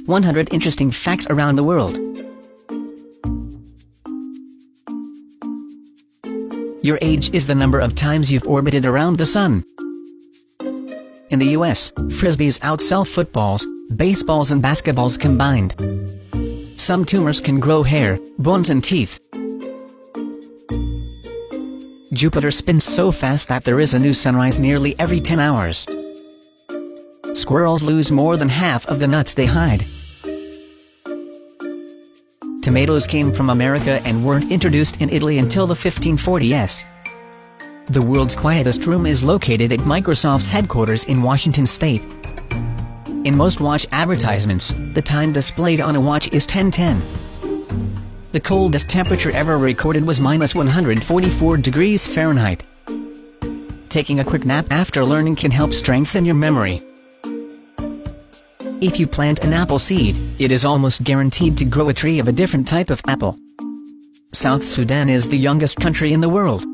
100 interesting facts around the world. Your age is the number of times you've orbited around the sun. In the US, frisbees outsell footballs, baseballs and basketballs combined. Some tumors can grow hair, bones and teeth. Jupiter spins so fast that there is a new sunrise nearly every 10 hours. Squirrels lose more than half of the nuts they hide. Tomatoes came from America and weren't introduced in Italy until the 1540s. The world's quietest room is located at Microsoft's headquarters in Washington state. In most watch advertisements, the time displayed on a watch is 10:10. The coldest temperature ever recorded was -144 degrees Fahrenheit. Taking a quick nap after learning can help strengthen your memory. If you plant an apple seed, it is almost guaranteed to grow a tree of a different type of apple. South Sudan is the youngest country in the world.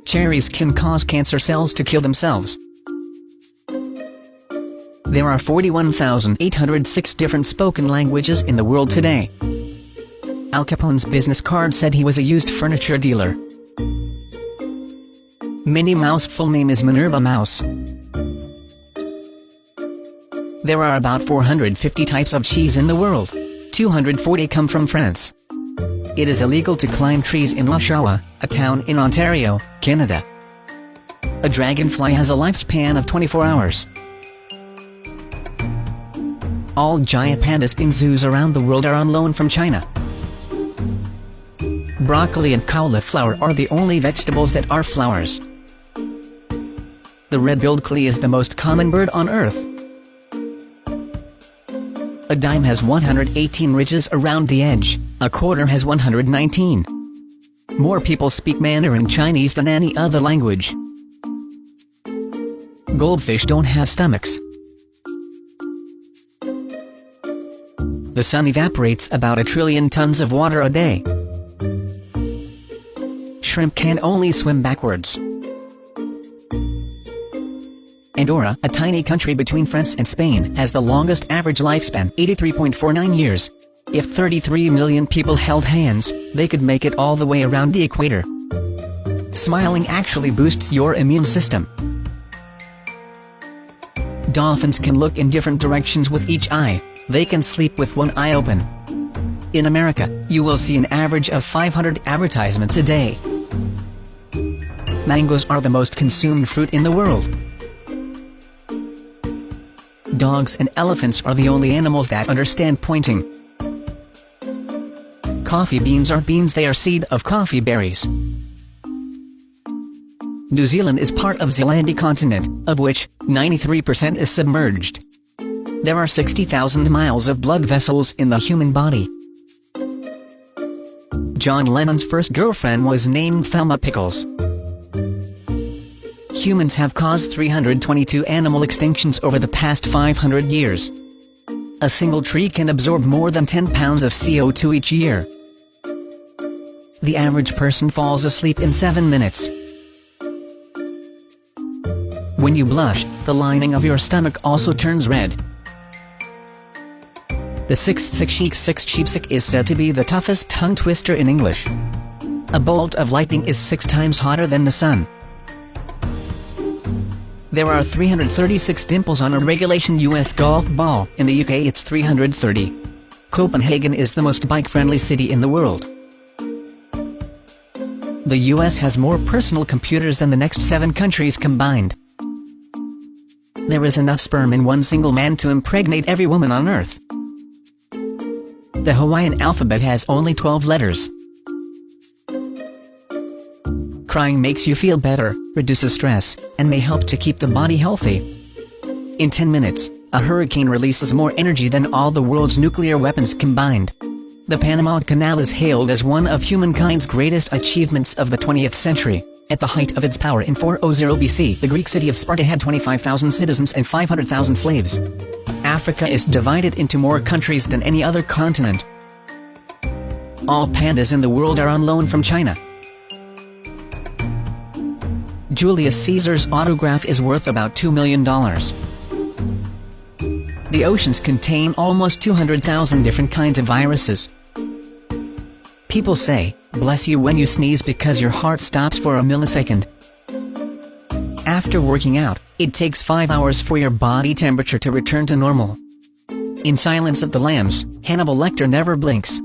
Cherries can cause cancer cells to kill themselves. There are 41,806 different spoken languages in the world today. Al Capone's business card said he was a used furniture dealer. Minnie Mouse's full name is Minerva Mouse. There are about 450 types of cheese in the world. 240 come from France. It is illegal to climb trees in Oshawa, a town in Ontario, Canada. A dragonfly has a lifespan of 24 hours. All giant pandas in zoos around the world are on loan from China. Broccoli and cauliflower are the only vegetables that are flowers. The red-billed clee is the most common bird on Earth. A dime has 118 ridges around the edge, a quarter has 119. More people speak Mandarin Chinese than any other language. Goldfish don't have stomachs. The sun evaporates about 1 trillion tons of water a day. Shrimp can only swim backwards. Andorra, a tiny country between France and Spain, has the longest average lifespan, 83.49 years. If 33 million people held hands, they could make it all the way around the equator. Smiling actually boosts your immune system. Dolphins can look in different directions with each eye. They can sleep with one eye open. In America, you will see an average of 500 advertisements a day. Mangoes are the most consumed fruit in the world. Dogs and elephants are the only animals that understand pointing. Coffee beans are beans, they are seed of coffee berries. New Zealand is part of Zealandia continent, of which 93% is submerged. There are 60,000 miles of blood vessels in the human body. John Lennon's first girlfriend was named Thelma Pickles. Humans have caused 322 animal extinctions over the past 500 years. A single tree can absorb more than 10 pounds of CO2 each year. The average person falls asleep in 7 minutes. When you blush, the lining of your stomach also turns red. The sixth sheepsick is said to be the toughest tongue twister in English. A bolt of lightning is 6 times hotter than the sun. There are 336 dimples on a regulation US golf ball. In the UK it's 330. Copenhagen is the most bike-friendly city in the world. The US has more personal computers than the next 7 countries combined. There is enough sperm in one single man to impregnate every woman on Earth. The Hawaiian alphabet has only 12 letters. Crying makes you feel better, reduces stress, and may help to keep the body healthy. In 10 minutes, a hurricane releases more energy than all the world's nuclear weapons combined. The Panama Canal is hailed as one of humankind's greatest achievements of the 20th century. At the height of its power in 400 BC, the Greek city of Sparta had 25,000 citizens and 500,000 slaves. Africa is divided into more countries than any other continent. All pandas in the world are on loan from China. Julius Caesar's autograph is worth about $2 million. The oceans contain almost 200,000 different kinds of viruses. People say, "Bless you" when you sneeze because your heart stops for a millisecond. After working out, it takes 5 hours for your body temperature to return to normal. In Silence of the Lambs, Hannibal Lecter never blinks.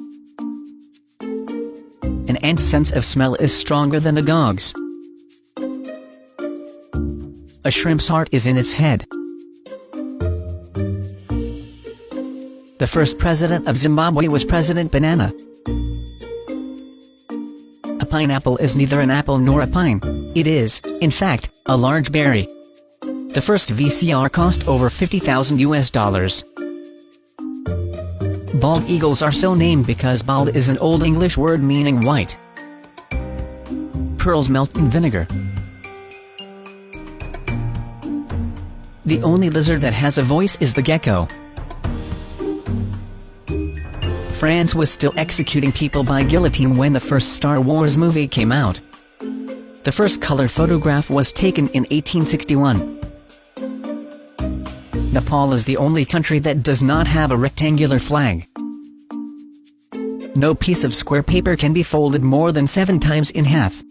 An ant's sense of smell is stronger than a dog's. A shrimp's heart is in its head. The first president of Zimbabwe was President Banana. A pineapple is neither an apple nor a pine. It is, in fact, a large berry. The first VCR cost over $50,000. Bald eagles are so named because bald is an Old English word meaning white. Pearls melt in vinegar. The only lizard that has a voice is the gecko. France was still executing people by guillotine when the first Star Wars movie came out. The first color photograph was taken in 1861. Nepal is the only country that does not have a rectangular flag. No piece of square paper can be folded more than 7 times in half.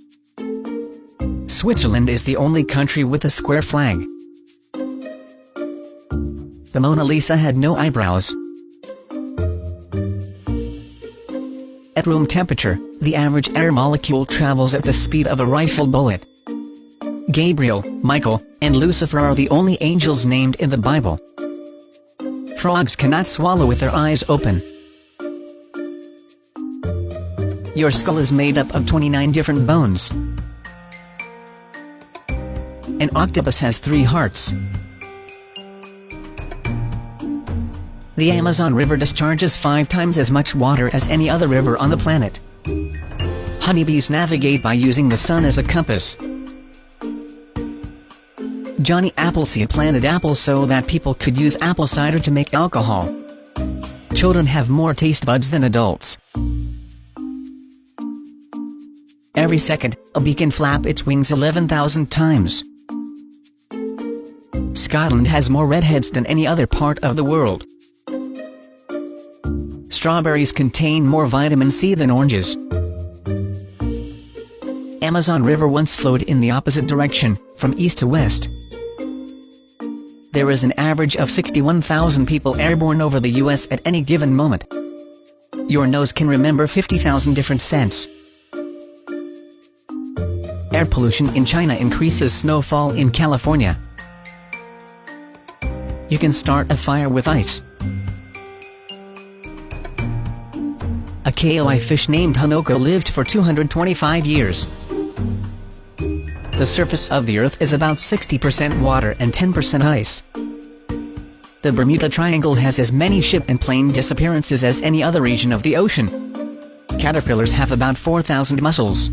Switzerland is the only country with a square flag. The Mona Lisa had no eyebrows. At room temperature, the average air molecule travels at the speed of a rifle bullet. Gabriel, Michael, and Lucifer are the only angels named in the Bible. Frogs cannot swallow with their eyes open. Your skull is made up of 29 different bones. An octopus has 3 hearts. The Amazon River discharges 5 times as much water as any other river on the planet. Honeybees navigate by using the sun as a compass. Johnny Appleseed planted apples so that people could use apple cider to make alcohol. Children have more taste buds than adults. Every second, a bee can flap its wings 11,000 times. Scotland has more redheads than any other part of the world. Strawberries contain more vitamin C than oranges. Amazon River once flowed in the opposite direction, from east to west. There is an average of 61,000 people airborne over the US at any given moment. Your nose can remember 50,000 different scents. Air pollution in China increases snowfall in California. You can start a fire with ice. A KOI fish named Hanoko lived for 225 years. The surface of the Earth is about 60% water and 10% ice. The Bermuda Triangle has as many ship and plane disappearances as any other region of the ocean. Caterpillars have about 4,000 muscles.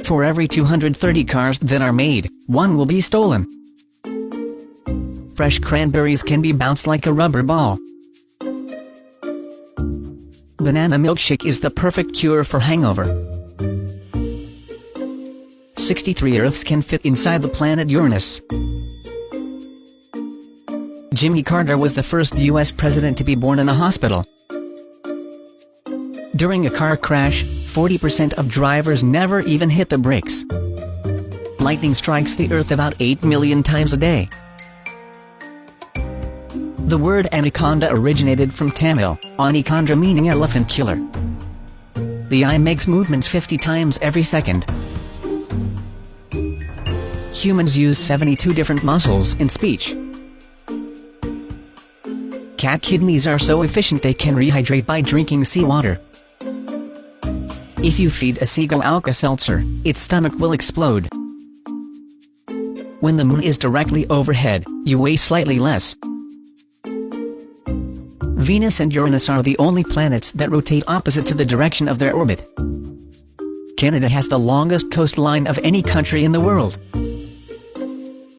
For every 230 cars that are made, 1 will be stolen. Fresh cranberries can be bounced like a rubber ball. Banana milkshake is the perfect cure for hangover. 63 Earths can fit inside the planet Uranus. Jimmy Carter was the first U.S. president to be born in a hospital. During a car crash, 40% of drivers never even hit the brakes. Lightning strikes the Earth about 8 million times a day. The word anaconda originated from Tamil, anaconda meaning elephant killer. The eye makes movements 50 times every second. Humans use 72 different muscles in speech. Cat kidneys are so efficient they can rehydrate by drinking seawater. If you feed a seagull Alka-Seltzer, its stomach will explode. When the moon is directly overhead, you weigh slightly less. Venus and Uranus are the only planets that rotate opposite to the direction of their orbit. Canada has the longest coastline of any country in the world.